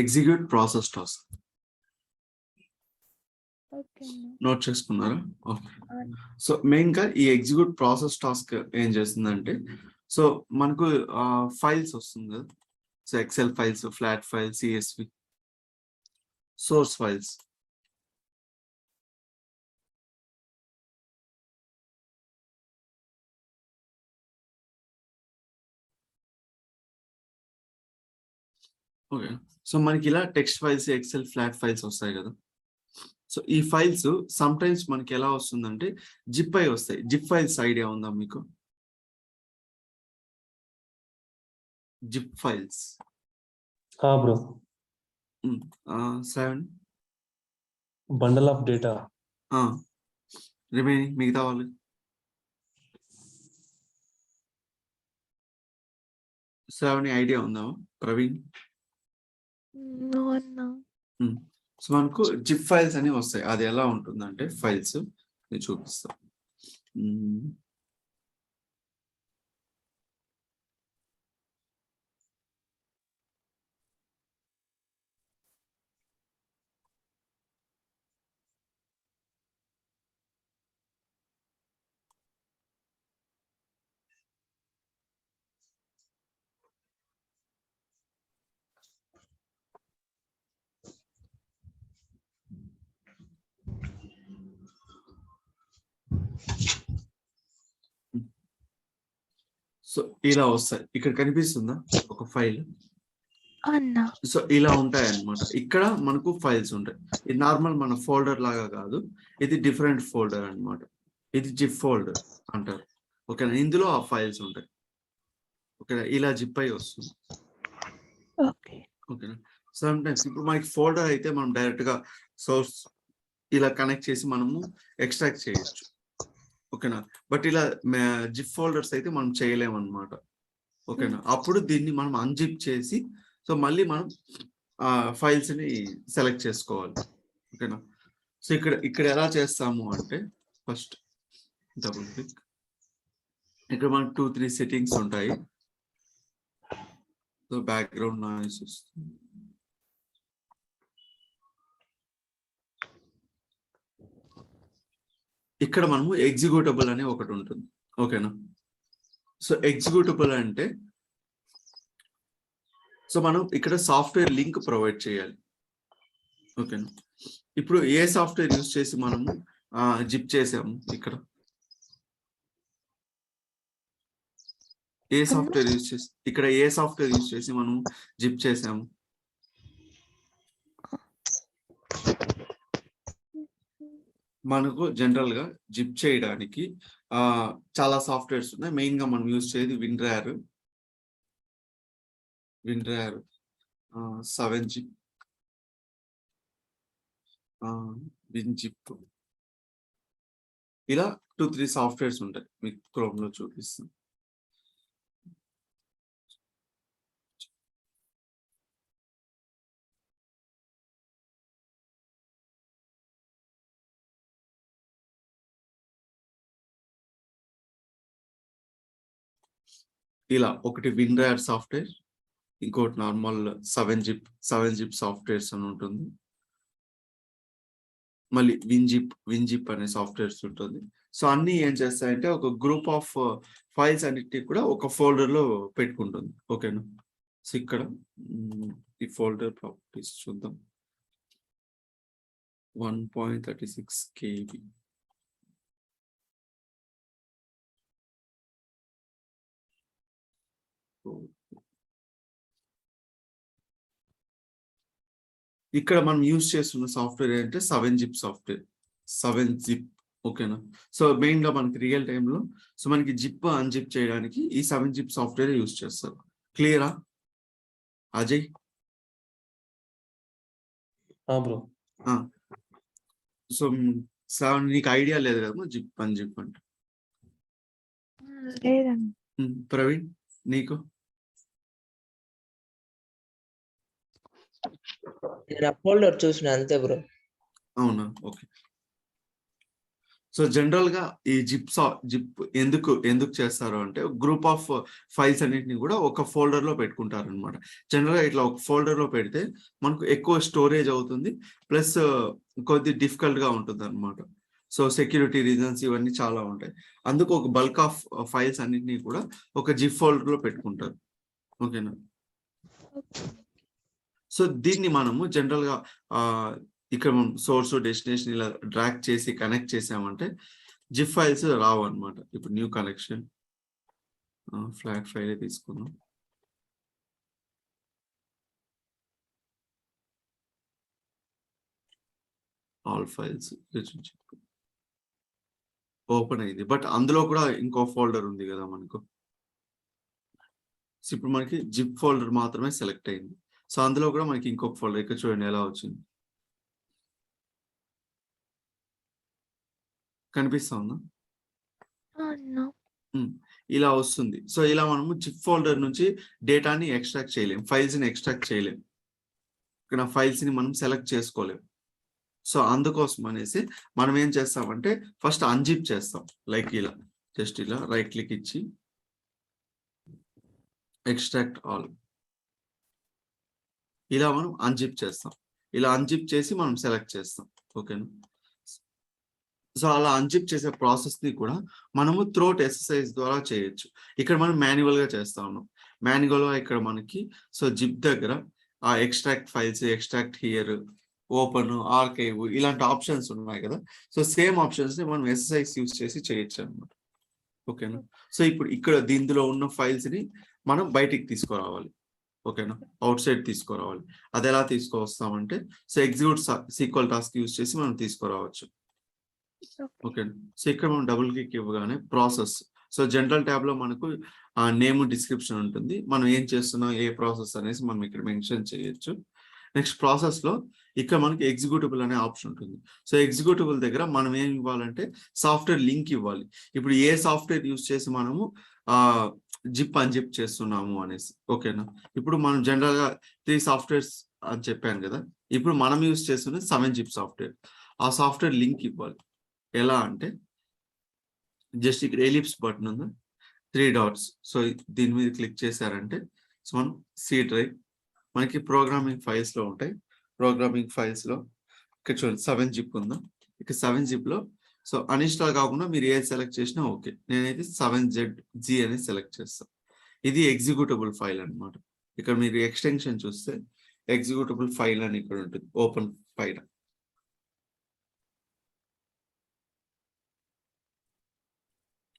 Execute process task. Okay అన్న. Note చేసుకున్నారా? Okay. So main గా ఈ ఎగ్జిక్యూట్ ప్రాసెస్ టాస్క్ ఏం చేస్తుందంటే, సో మనకు ఫైల్స్ వస్తుంది కదా, so Excel files, flat files, CSV, source files. Okay. So మనకి ఇలా text files, Excel, flat files వస్తాయి కదా. సో ఈ ఫైల్స్ సమ్ టైమ్స్ మనకి ఎలా వస్తుందంటే జిప్ అయి వస్తాయి. జిప్ ఫైల్స్ ఐడియా ఉందా మీకు? Zip files. Bro. 7 bundle of data. Remaining మిగతా వాళ్ళు 7 ఐడియా ఉందా ప్రవీణ్? నో అన్న. సో మనకు జిప్ ఫైల్స్ అని వస్తాయి. అది ఎలా ఉంటుందంటే ఫైల్స్ నేను చూపిస్తా. సో ఇలా వస్తాయి. ఇక్కడ కనిపిస్తుందా ఒక ఫైల్? అన్న. సో ఇలా ఉంటాయి అన్నమాట. ఇక్కడ మనకు ఫైల్స్ ఉంటాయి. ఇది నార్మల్ మన ఫోల్డర్ లాగా కాదు, ఇది డిఫరెంట్ ఫోల్డర్ అన్నమాట. ఇది జిప్ ఫోల్డర్ అంటారు. ఓకేనా? ఇందులో ఆ ఫైల్స్ ఉంటాయి. ఓకేనా? ఇలా జిప్ అయి వస్తుంది. ఓకేనా? సమ్ టైమ్స్ ఇప్పుడు మనకి ఫోల్డర్ అయితే మనం డైరెక్ట్ గా సోర్స్ ఇలా కనెక్ట్ చేసి మనము ఎక్స్ట్రాక్ట్ చేయొచ్చు. ఓకేనా? బట్ ఇలా జిప్ ఫోల్డర్స్ అయితే మనం చేయలేము అనమాట. ఓకేనా? అప్పుడు దీన్ని మనం అన్జిప్ చేసి సో మళ్ళీ మనం ఫైల్స్ ని సెలెక్ట్ చేసుకోవాలి. ఓకేనా? సో ఇక్కడ ఎలా చేస్తాము అంటే ఫస్ట్ డబుల్ క్లిక్. ఇక్కడ మనకు 2-3 సెట్టింగ్స్ ఉంటాయి. సో బ్యాక్గ్రౌండ్ నాయిస్ వస్తుంది. ఇక్కడ మనము ఎగ్జిక్యూటబుల్ అనే ఒకటి ఉంటుంది. ఓకేనా? సో ఎగ్జిక్యూటబుల్ అంటే సో మనం ఇక్కడ సాఫ్ట్వేర్ లింక్ ప్రొవైడ్ చేయాలి. ఓకేనా? ఇప్పుడు ఏ సాఫ్ట్వేర్ యూజ్ చేసి మనము జిప్ చేసాము? ఇక్కడ ఏ సాఫ్ట్వేర్ యూజ్ చేసి మనం జిప్ చేసాము? మనకు జనరల్ గా జిప్ చేయడానికి చాలా సాఫ్ట్వేర్స్ ఉన్నాయి. మెయిన్ గా మనం యూజ్ చేసేది విండ్రార్, 7-zip, విన్జిప్, ఇలా 2-3 సాఫ్ట్వేర్స్ ఉంటాయి. మీకు క్రోమ్ లో చూపిస్తాను. ఇలా ఒకటి విండ్రార్ సాఫ్ట్వేర్, ఇంకోటి నార్మల్ 7-zip సాఫ్ట్వేర్స్ అని ఉంటుంది. మళ్ళీ విన్జిప్ అనే సాఫ్ట్వేర్స్ ఉంటుంది. సో అన్ని ఏం చేస్తాయంటే ఒక గ్రూప్ ఆఫ్ ఫైల్స్ అన్నిటిని కూడా ఒక ఫోల్డర్ లో పెట్టుకుంటుంది. ఓకేనా? సో ఇక్కడ ఈ ఫోల్డర్ ప్రాపర్టీస్ చూద్దాం. 1.36 KB. ఇక్కడ మనం యూజ్ చేస్తున్న సాఫ్ట్వేర్ ఏంటంటే 7-zip సాఫ్ట్వేర్, 7-zip. ఓకేనా? సో మెయిన్ గా మనకి రియల్ టైంలో సో మనకి జిప్ అన్జిప్ చేయడానికి ఈ 7-zip సాఫ్ట్వేర్ యూజ్ చేస్తారు. క్లియరా అజయ్? బ్రో. సో నీకు ఐడియా లేదు కదా జిప్ అన్జిప్ అంటే? ప్రవీణ్ నీకు? ఫోల్డర్ చూసిన అంతే బ్రో. అవునా? ఓకే. సో జనరల్ గా ఈ జిప్ ఎందుకు చేస్తారు అంటే గ్రూప్ ఆఫ్ ఫైల్స్ అన్నిటిని కూడా ఒక ఫోల్డర్ లో పెట్టుకుంటారు అనమాట. జనరల్ గా ఇట్లా ఒక ఫోల్డర్ లో పెడితే మనకు ఎక్కువ స్టోరేజ్ అవుతుంది, ప్లస్ కొద్ది డిఫికల్ట్ గా ఉంటుంది అనమాట. సో సెక్యూరిటీ రీజన్స్ ఇవన్నీ చాలా ఉంటాయి. అందుకు ఒక బల్క్ ఆఫ్ ఫైల్స్ అన్నిటిని కూడా ఒక జిప్ ఫోల్డర్ లో పెట్టుకుంటారు. ఓకేనా? ఓకే. సో దీన్ని మనము జనరల్ గా ఇక్కడ మనం సోర్స్ డెస్టినేషన్ ఇలా డ్రాగ్ చేసి కనెక్ట్ చేసామంటే జిప్ ఫైల్స్ రావు అనమాట. ఇప్పుడు న్యూ కనెక్షన్ ఫ్లాట్ ఫైల్ తీసుకున్నాం. ఆల్ ఫైల్స్ ఓపెన్ అయింది, బట్ అందులో కూడా ఇంకో ఫోల్డర్ ఉంది కదా మనకు. సో ఇప్పుడు మనకి జిప్ ఫోల్డర్ మాత్రమే సెలెక్ట్ అయింది. సో అందులో కూడా మనకి ఇంకొక ఫోల్డర్ ఇక్కడ చూడండి ఎలా వచ్చింది, కనిపిస్తుందా? అన్నా. ఇలా వస్తుంది. సో ఇలా మనము జిప్ ఫోల్డర్ నుంచి డేటాని ఎక్స్ట్రాక్ట్ చేయలేం, ఫైల్స్ ని ఎక్స్ట్రాక్ట్ చేయలేం, ఇక్కడ ఫైల్స్ ని మనం సెలెక్ట్ చేసుకోలేం. సో అందుకోసం అనేసి మనం ఏం చేస్తామంటే ఫస్ట్ అన్జిప్ చేస్తాం. లైక్ ఇలా జస్ట్ ఇలా రైట్ క్లిక్ ఇచ్చి ఎక్స్ట్రాక్ట్ ఆల్, ఇలా మనం అన్జిప్ చేస్తాం. ఇలా అన్జిప్ చేసి మనం సెలెక్ట్ చేస్తాం. ఓకేనా? సో అలా అన్జిప్ చేసే ప్రాసెస్ ని కూడా మనము త్రోట్ ఎక్సర్సైజ్ ద్వారా చేయొచ్చు. ఇక్కడ మనం మాన్యువల్ గా చేస్తా ఉన్నాం. మాన్యువల్ గా ఇక్కడ మనకి సో జిప్ దగ్గర ఆ extract files, extract here, open, archive ఇలాంటి ఆప్షన్స్ ఉన్నాయి కదా. సో సేమ్ ఆప్షన్స్ ని మనం ఎక్సర్సైజ్ యూస్ చేసి చేయొచ్చు అనమాట. ఓకేనా? సో ఇప్పుడు ఇక్కడ దీనిలో ఉన్న ఫైల్స్ ని మనం బయటికి తీసుకురావాలి. ఓకేనా? అవుట్ సైడ్ తీసుకురావాలి. అది ఎలా తీసుకువస్తామంటే so execute sequel task use చేసి మనం తీసుకురావచ్చు. ఓకే. సో ఇక్కడ మనం డబుల్ క్లిక్ ఇవ్వగానే ప్రాసెస్, సో జనరల్ ట్యాబ్ లో మనకు నేమ్ డిస్క్రిప్షన్ ఉంటుంది, మనం ఏం చేస్తున్నాం ఏ ప్రాసెస్ అనేసి మనం ఇక్కడ మెన్షన్ చేయొచ్చు. నెక్స్ట్ ప్రాసెస్ లో ఇక్కడ మనకి ఎగ్జిక్యూటబుల్ అనే ఆప్షన్ ఉంటుంది. సో ఎగ్జిక్యూటబుల్ దగ్గర మనం ఏం ఇవ్వాలంటే సాఫ్ట్వేర్ లింక్ ఇవ్వాలి. ఇప్పుడు ఏ సాఫ్ట్వేర్ యూస్ చేసి మనము జిప్ అన్జిప్ చేస్తున్నాము అనేసి. ఓకేనా? ఇప్పుడు మనం జనరల్ గా 3 సాఫ్ట్వేర్స్ అని చెప్పాను కదా. ఇప్పుడు మనం యూస్ చేస్తున్నది 7 జిప్ సాఫ్ట్వేర్. ఆ సాఫ్ట్వేర్ లింక్ ఇవ్వాలి. ఎలా అంటే జస్ట్ ఇక్కడ ఎలిప్స్ బటన్ ఉంది, 3 డాట్స్. సో దీని మీద క్లిక్ చేశారంటే సో మనం సి డ్రైవ్ మనకి ప్రోగ్రామింగ్ ఫైల్స్ లో ఉంటాయి. ప్రోగ్రామింగ్ ఫైల్స్ లో ఇక్కడ చూడండి 7 జిప్ ఉందా. ఇక్కడ 7 జిప్ లో సో అన్ఇన్స్టాల్ కాకుండా మీరు ఏది సెలెక్ట్ చేసినా ఓకే. నేనైతే 7ZG అనేది సెలెక్ట్ చేస్తాను. ఇది ఎగ్జిక్యూటబుల్ ఫైల్ అనమాట. ఇక్కడ మీరు ఎక్స్టెన్షన్ చూస్తే ఎగ్జిక్యూటబుల్ ఫైల్ అని ఇక్కడ ఉంటుంది ఓపెన్ పైన.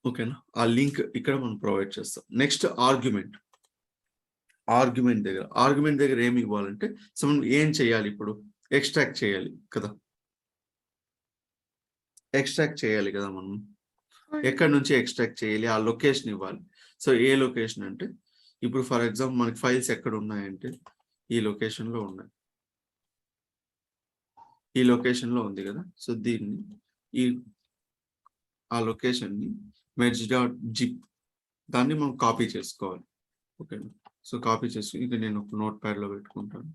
ఓకేనా? ఆ లింక్ ఇక్కడ మనం ప్రొవైడ్ చేస్తాం. నెక్స్ట్ ఆర్గ్యుమెంట్ దగ్గర ఏమి ఇవ్వాలంటే సో మనం ఏం చేయాలి, ఇప్పుడు ఎక్స్ట్రాక్ట్ చేయాలి కదా. మనం ఎక్కడి నుంచి ఎక్స్ట్రాక్ట్ చేయాలి, ఆ లొకేషన్ ఇవ్వాలి. సో ఏ లొకేషన్ అంటే ఇప్పుడు ఫర్ ఎగ్జాంపుల్ మనకి ఫైల్స్ ఎక్కడ ఉన్నాయంటే ఈ లొకేషన్ లో ఉన్నాయి, ఈ లొకేషన్ లో ఉంది కదా. సో దీన్ని ఆ లొకేషన్ ని merge.zip దాన్ని మనం కాపీ చేసుకోవాలి. ఓకే. సో కాపీ చేసుకుని ఇది నేను ఒక నోట్ ప్యాడ్ లో పెట్టుకుంటాను.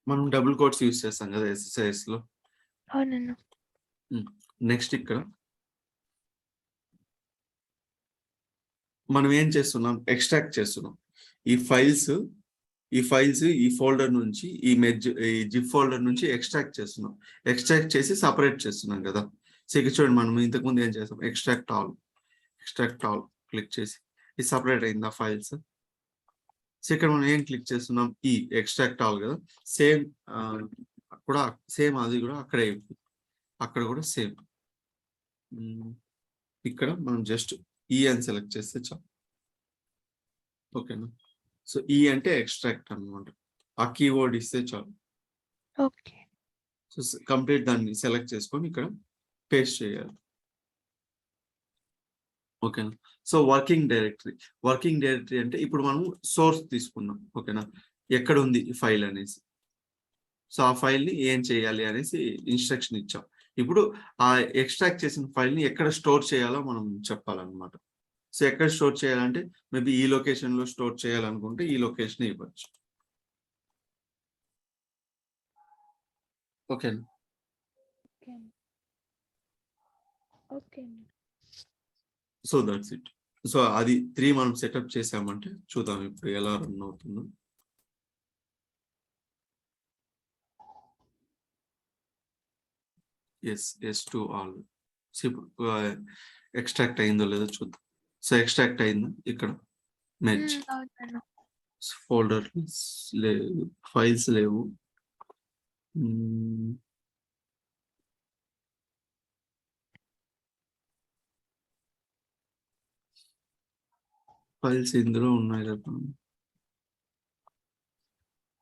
మనం డబుల్ కోట్స్ యూస్ చేస్తాం కదా ఎస్ఎస్ఐఎస్ లో. అవునన్నా. నెక్స్ట్ ఇక్కడ మనం ఏం చేస్తున్నాం, ఎక్స్ట్రాక్ట్ చేస్తున్నాం ఈ ఫైల్స్ ఈ ఫోల్డర్ నుంచి ఈ జిప్ ఫోల్డర్ నుంచి ఎక్స్ట్రాక్ట్ చేస్తున్నాం. ఎక్స్ట్రాక్ట్ చేసి సపరేట్ చేస్తున్నాం కదా. సో ఇక్కడ చూడండి మనం ఇంతకుముందు ఏం చేస్తాం, ఎక్స్ట్రాక్ట్ ఆల్ క్లిక్ చేసి ఇది సపరేట్ అయింది ఆ ఫైల్స్. సో ఇక్కడ మనం ఏం క్లిక్ చేస్తున్నాం, ఈ ఎక్స్ట్రాక్ట్ ఆల్ కదా. సేమ్ అది కూడా అక్కడే, అక్కడ కూడా సేమ్. ఇక్కడ మనం జస్ట్ ఈ అని సెలెక్ట్ చేస్తే చాలు. ఓకేనా? సో ఈ అంటే ఎక్స్ట్రాక్ట్ అన్నమాట. ఆ కీవర్డ్ ఇస్తే చాలు. ఓకే. సో కంప్లీట్ దాన్ని సెలెక్ట్ చేసుకొని ఇక్కడ పేస్ట్ చేయాలి. ఓకేనా? సో వర్కింగ్ డైరెక్టరీ అంటే ఇప్పుడు మనం సోర్స్ తీసుకున్నాం. ఓకేనా? ఎక్కడ ఉంది ఈ ఫైల్ అనేసి. సో ఆ ఫైల్ ని ఏం చేయాలి అనేసి ఇన్స్ట్రక్షన్ ఇచ్చాం. ఇప్పుడు ఆ ఎక్స్ట్రాక్ట్ చేసిన ఫైల్ ని ఎక్కడ స్టోర్ చేయాలో మనం చెప్పాలన్నమాట. సో ఎక్కడ స్టోర్ చేయాలంటే మేబీ ఈ లొకేషన్ లో స్టోర్ చేయాలనుకుంటే ఈ లొకేషన్ ఇవ్వచ్చు. ఓకేనా? Okay. Okay. So that's it. So అది 3 మనం సెటప్ చేసామంటే చూద్దాం ఇప్పుడు ఎలా రన్ అవుతుందో. Yes to all. సో ఇప్పుడు ఎక్స్ట్రాక్ట్ అయిందో లేదో చూద్దాం. సో ఎక్స్ట్రాక్ట్ అయిందా ఇక్కడ మెర్జ్ అవునన్నా. ఫోల్డర్ లేవు, ఫైల్స్ లేవు. ఫైల్స్ ఇందులో ఉన్నాయి కదా,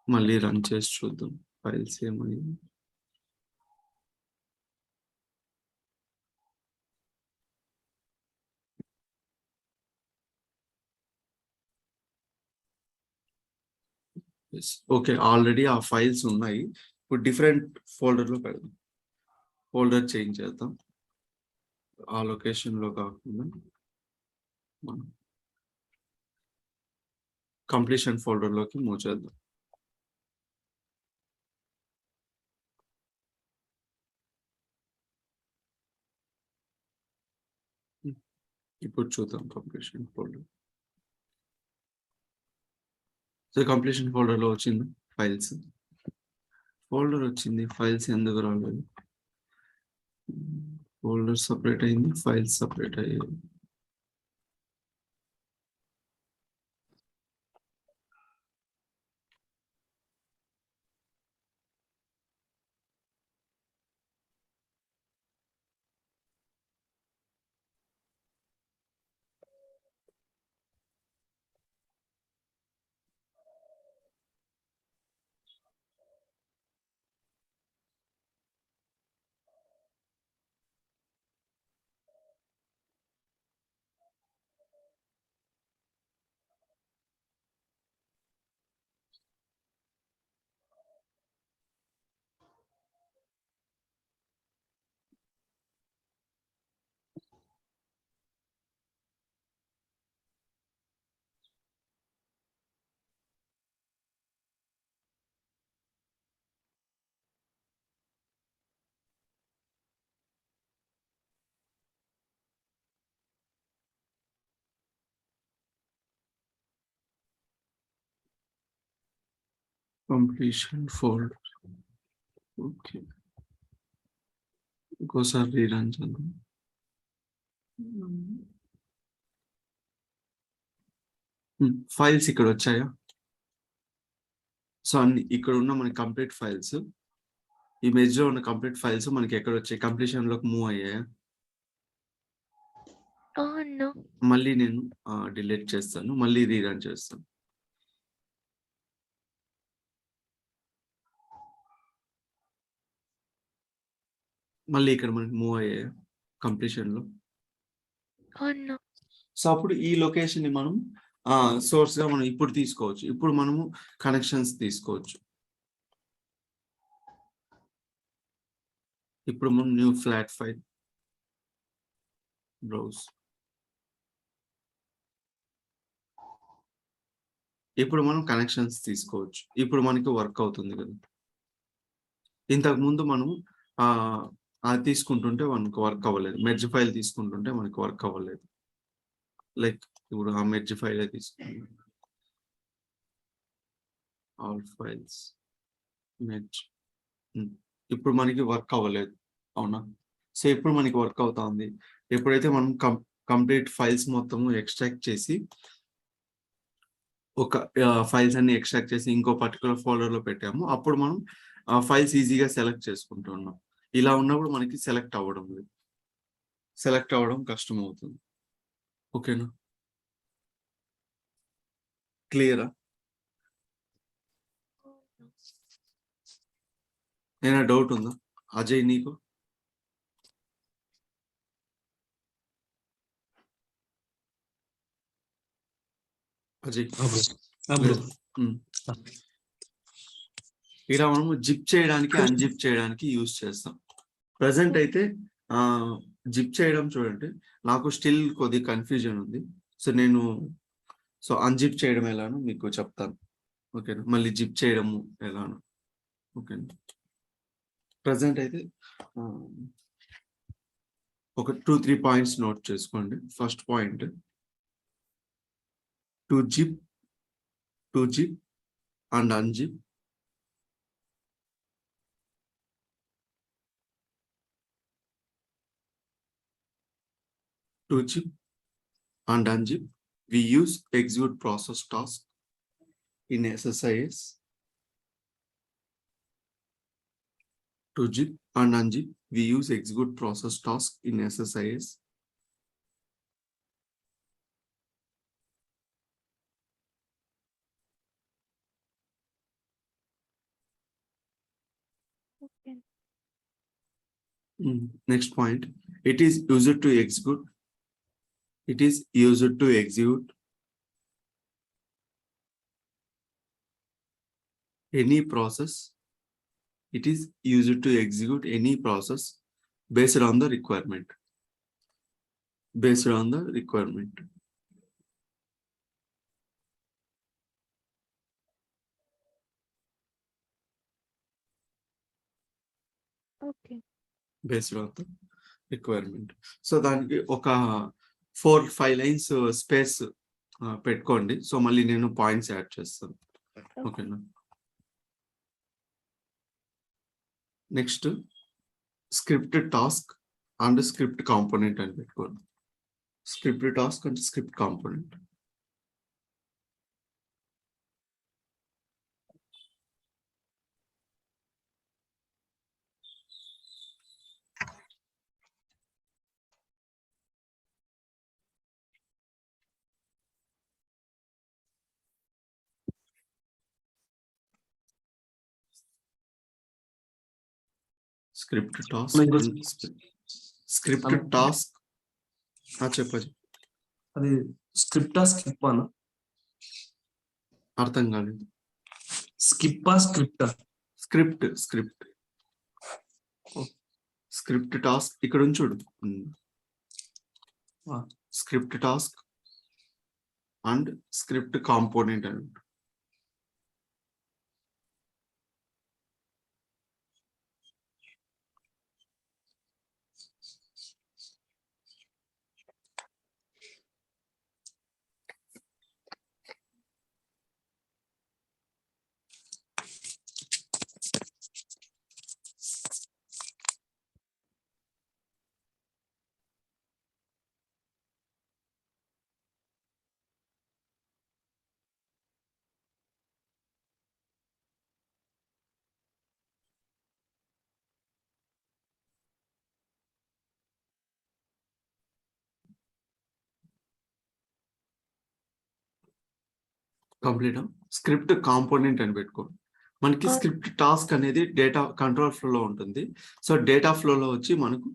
మళ్ళీ రన్ చేసి చూద్దాం ఫైల్స్ ఏమైంది. ఓకే, ఆల్రెడీ ఆ ఫైల్స్ ఉన్నాయి. ఇప్పుడు డిఫరెంట్ ఫోల్డర్లో పెడదాం. ఫోల్డర్ చేంజ్ చేద్దాం. ఆ లొకేషన్లో కాకుండా మనం కంప్లీషన్ ఫోల్డర్లోకి మూవ్ చేద్దాం. ఇప్పుడు చూద్దాం కంప్లీషన్ ఫోల్డర్. సో కంప్లీషన్ ఫోల్డర్లో వచ్చింది ఫైల్స్. ఫోల్డర్ వచ్చింది, ఫైల్స్ ఎందుకు రాలేదు? ఫోల్డర్ సపరేట్ అయింది, ఫైల్స్ సపరేట్ అయ్యాయి. Completion folder. ఓకే, ఇంకోసారి రీరన్ చేద్దాం. ఫైల్స్ ఇక్కడ వచ్చాయా? సో అన్ని ఇక్కడ ఉన్న మన కంప్లీట్ ఫైల్స్, ఇమేజ్ లో ఉన్న కంప్లీట్ ఫైల్స్ మనకి ఎక్కడ వచ్చాయి? కంప్లీషన్ లోకి మూవ్ అయ్యాయా? అన్నా. మళ్ళీ నేను డిలీట్ చేస్తాను, మళ్ళీ రీరన్ చేస్తాను. మళ్ళీ ఇక్కడ మనకి మూవ్ అయ్యాయా కంప్లీషన్ లో? అన్నా. సో అప్పుడు ఈ లొకేషన్ ని మనం సోర్స్ గా మనం ఇప్పుడు తీసుకోవచ్చు. ఇప్పుడు మనము కనెక్షన్స్ తీసుకోవచ్చు. ఇప్పుడు మనం న్యూ ఫ్లాట్ ఫైల్ బ్రౌజ్. ఇప్పుడు మనం కనెక్షన్స్ తీసుకోవచ్చు. ఇప్పుడు మనకి వర్క్ అవుతుంది కదా. ఇంతకు ముందు మనం అది తీసుకుంటుంటే మనకు వర్క్ అవ్వలేదు. మెర్జ్ ఫైల్ తీసుకుంటుంటే మనకి వర్క్ అవ్వలేదు. లైక్ ఇప్పుడు ఆ మెర్జ్ ఫైల్ తీసుకుంటాం, ఆల్ ఫైల్స్ మెర్జ్. ఇప్పుడు మనకి వర్క్ అవ్వలేదు, అవునా? సో ఇప్పుడు మనకి వర్క్ అవుతా ఉంది. ఎప్పుడైతే మనం కంప్లీట్ ఫైల్స్ మొత్తము ఎక్స్ట్రాక్ట్ చేసి, ఒక ఫైల్స్ అన్ని ఎక్స్ట్రాక్ట్ చేసి ఇంకో పర్టికులర్ ఫోల్డర్ లో పెట్టాము, అప్పుడు మనం ఫైల్స్ ఈజీగా సెలెక్ట్ చేసుకుంటున్నాం. ఇలా ఉన్నప్పుడు మనకి సెలెక్ట్ అవ్వడం లేదు, సెలెక్ట్ అవ్వడం కష్టం అవుతుంది. ఓకేనా? క్లియరా? ఏమైనా డౌట్ ఉందా అజయ్ నీకు? అజయ్ ఇలా మనము జిప్ చేయడానికి, అన్జిప్ చేయడానికి యూజ్ చేస్తాం. ప్రజెంట్ అయితే జిప్ చేయడం చూడండి, నాకు స్టిల్ కొద్ది కన్ఫ్యూజన్ ఉంది. సో అన్జిప్ చేయడం ఎలానో మీకు చెప్తాను. ఓకేనా? మళ్ళీ జిప్ చేయడము ఎలానో. ఓకేనా? ప్రెసెంట్ అయితే ఒక 2-3 పాయింట్స్ నోట్ చేసుకోండి. First point to zip and unzip. To zip and unzip, we use execute process task in SSIS. To zip and unzip, we use execute process task in SSIS. Okay. Next point, it is used to execute. It is used to execute any process. It is used to execute any process based on the requirement. Based on the requirement. Okay. Based on the requirement. So దానికి ఒక 4-5 lines space పెట్టుకోండి. So మళ్ళీ నేను points add చేస్తాను. ఓకేనా? Next script task and script component అని పెట్టుకోండి. Script task and script component. Script task script task చెప్పండి. అది స్క్రిప్టా స్కిప్ అన్న? అర్థం కాలేదు. స్కిప్పా స్క్రిప్టా? స్క్రిప్ట్ స్క్రిప్ట్ టాస్క్ ఇక్కడ చూడు. Script task and script component అని. కంప్లీట్ స్క్రిప్ట్ కాంపోనెంట్ అని పెట్టుకోండి. మనకి స్క్రిప్ట్ టాస్క్ అనేది డేటా కంట్రోల్ ఫ్లోలో ఉంటుంది. సో డేటా ఫ్లోలో వచ్చి మనకు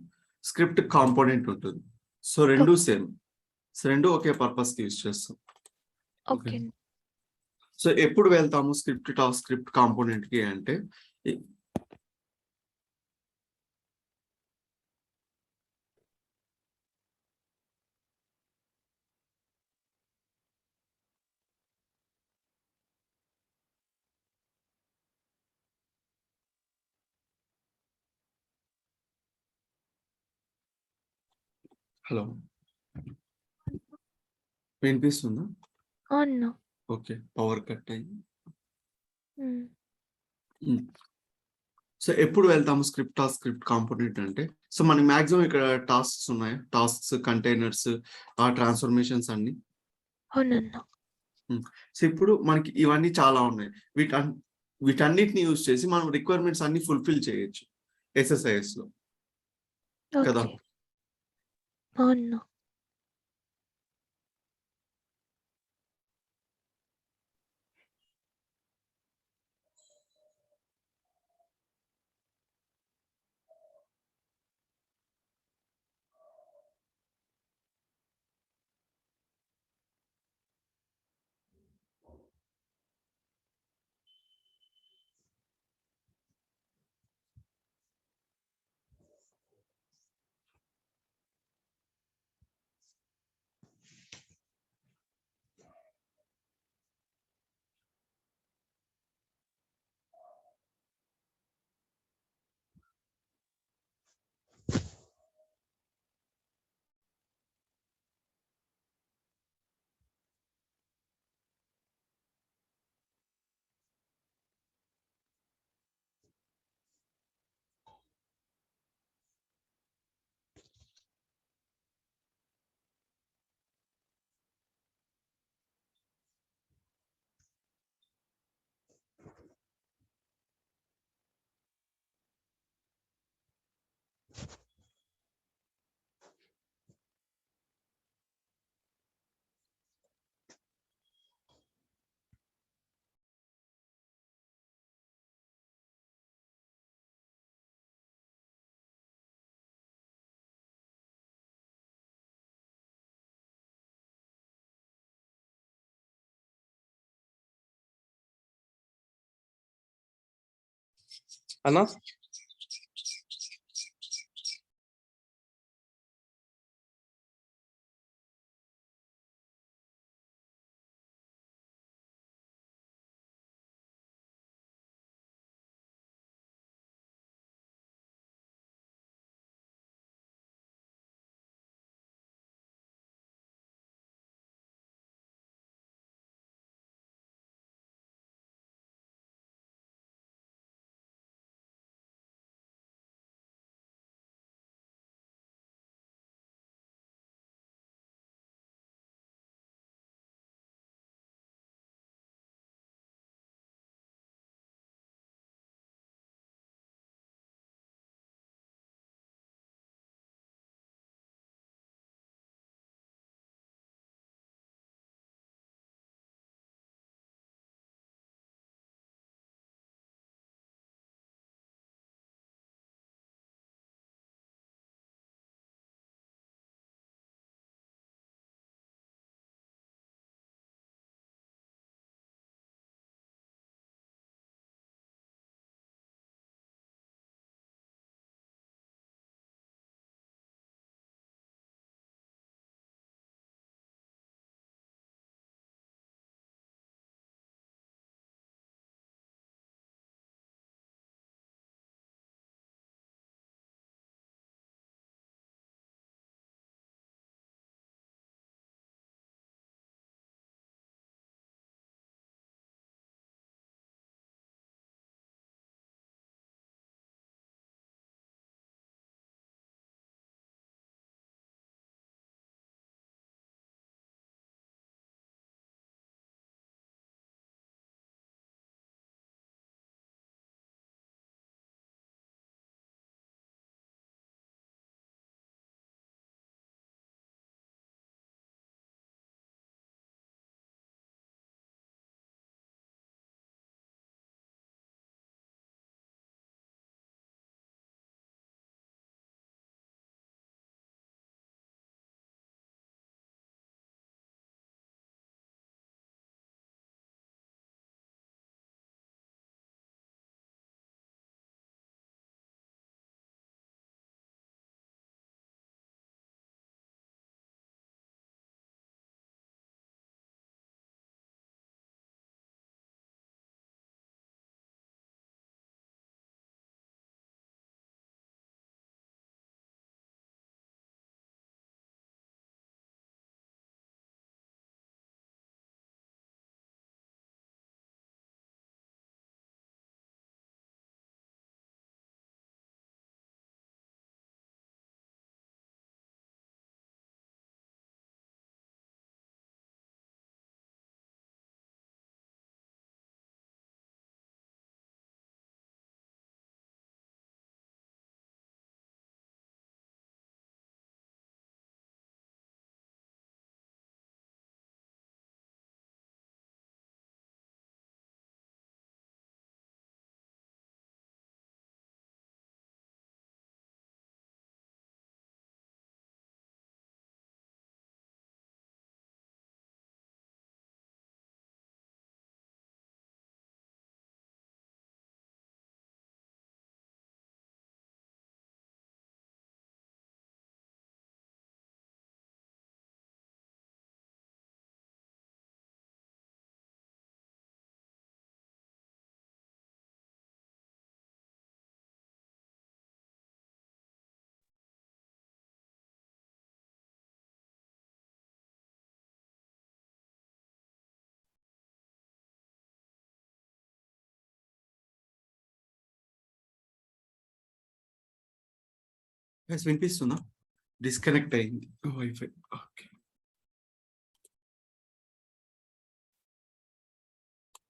స్క్రిప్ట్ కాంపోనెంట్ ఉంటుంది. సో రెండు సేమ్. సో రెండు ఒకే పర్పస్ కి యూజ్ చేస్తాం. ఓకే. సో ఎప్పుడు వెళ్తాము స్క్రిప్ట్ టాస్క్ స్క్రిప్ట్ కాంపోనెంట్ కి అంటే హలో వినిపిస్తుందా? అవును. ఓకే, పవర్ కట్ అయింది. హ్మ్. సో ఎప్పుడు వెళ్తాము స్క్రిప్ట్ టాస్క్ స్క్రిప్ట్ కాంపోనెంట్ అంటే, సో మనకి మాక్సిమం ఇక్కడ టాస్క్స్ ఉన్నాయి. టాస్క్స్, కంటైనర్స్, ఆ ట్రాన్స్ఫర్మేషన్స్ అన్ని. అవునన్నా. సో ఇప్పుడు మనకి ఇవన్నీ చాలా ఉన్నాయి. వీటన్నిటిని యూజ్ చేసి మనం రిక్వైర్మెంట్స్ అన్ని ఫుల్ఫిల్ చేయొచ్చు SSIS లో కదా. ఓకే. అవును. అన్నా వినిపిస్తుందా? డిస్కనెక్ట్ అయింది వైఫై. ఓకే,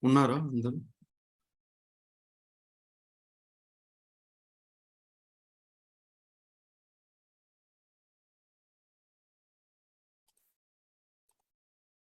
ఉన్నారా అందరూ?